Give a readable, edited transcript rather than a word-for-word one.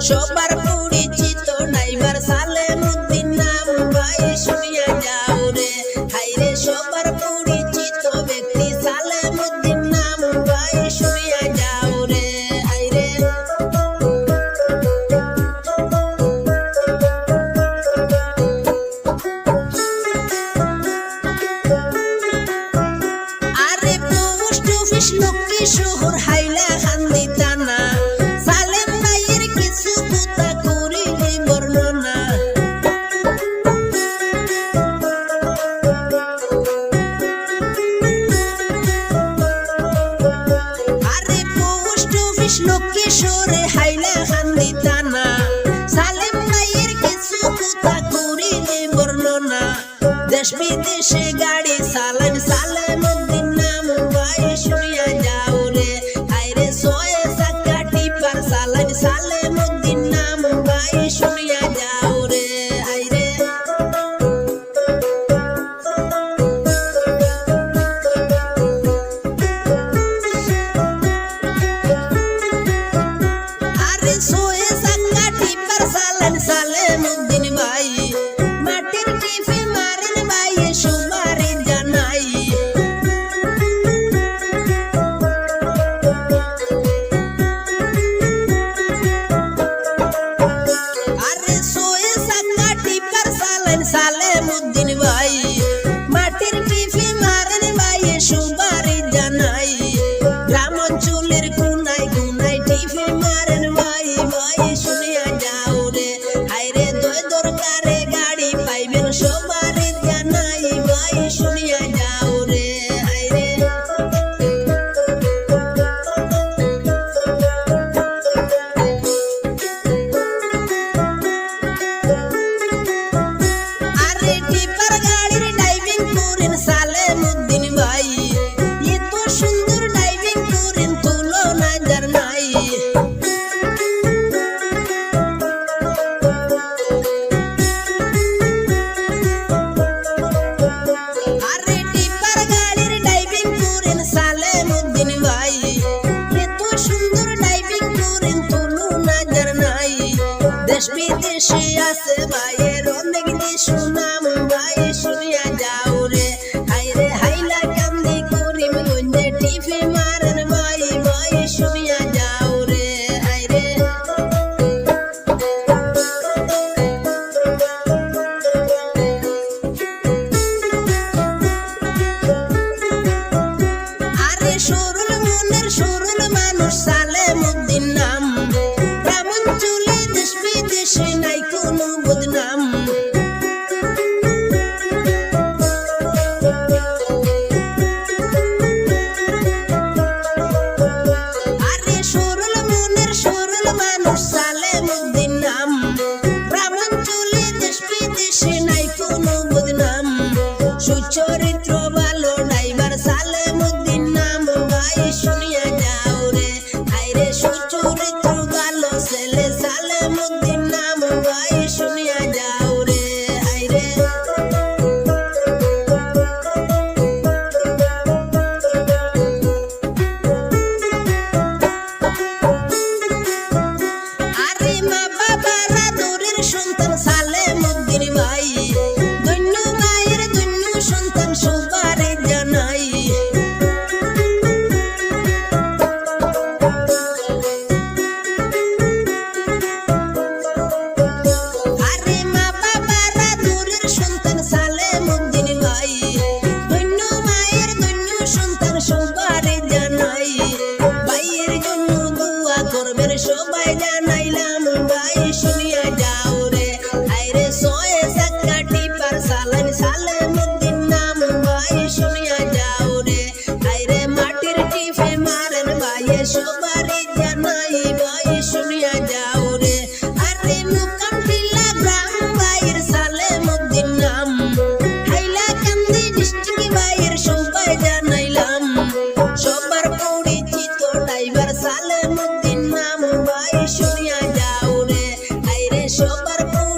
সবার পরিচিত নাইবার সালেমউদ্দিন নাম ভাই শুনিয়া যাও রে। হাইরে সবার পরিচিত ব্যক্তি সালেমউদ্দিন নাম ভাই শুনিয়া যাও রে। হাইরে আরে পোস্ট অফিস লক্ষ্মী শহর হাইলাকান্দি থানা লক্ষ্মীশ্বরে হাইলাকান্দি থানা সালেম ভাইয়ের কিছু কথা করিলে বর্ণনা। দেশ বিদেশে গাড়ি চালান সালেমউদ্দিন নাম ভাই শুনিয়া যাও রে। হাইরে 6 চাকা টিপার চালান সালেমউদ্দিন নাম ভাই শুনিয়া যাও রে। হাইরে সালেমউদ্দিন ভাই মাটির টিফি মারেন ভাই সুমারি জানাই। আরে 6 চাকা টিপার চালান সালেমউদ্দিন ভাই মাটির টিফি মারেন ভাই সুমারি জানাই। গ্রাম অঞ্চলের কোনায় কোনায় টিফি মারেন ভাই ভাই শুনিয়া যাও রে। হাইরে দরকারে গাড়ি পাইবেন সবারই জানাই ভাই শুনিয়া যাও রে। হাইরে আরে টিপার গাড়ির ড্রাইভিং করেন সালেমউদ্দিন ভাই এত সুন্দর ড্রাইভিং করেন তুলনা যার নাই। আরে টিপার গাড়ির ড্রাইভিং করেন সালেমউদ্দিন ভাই এত সুন্দর ড্রাইভিং করেন তুলনা যার নাই। দেশ বিদেশে আছে ভাইয়ের অনেক সুনাম ভাই শুনিয়া যাও রে। হাইরে হাইলাকান্দি করিমগঞ্জে টিফি মারেন ভাই ভাই শুনিয়া যাও রে। হাইরে আরে সরল মনের সরল মানুষ সালেমউদ্দিন নাম গ্রামাঞ্চলে দেশ বিদেশে নাই কোনো বদনাম। সবার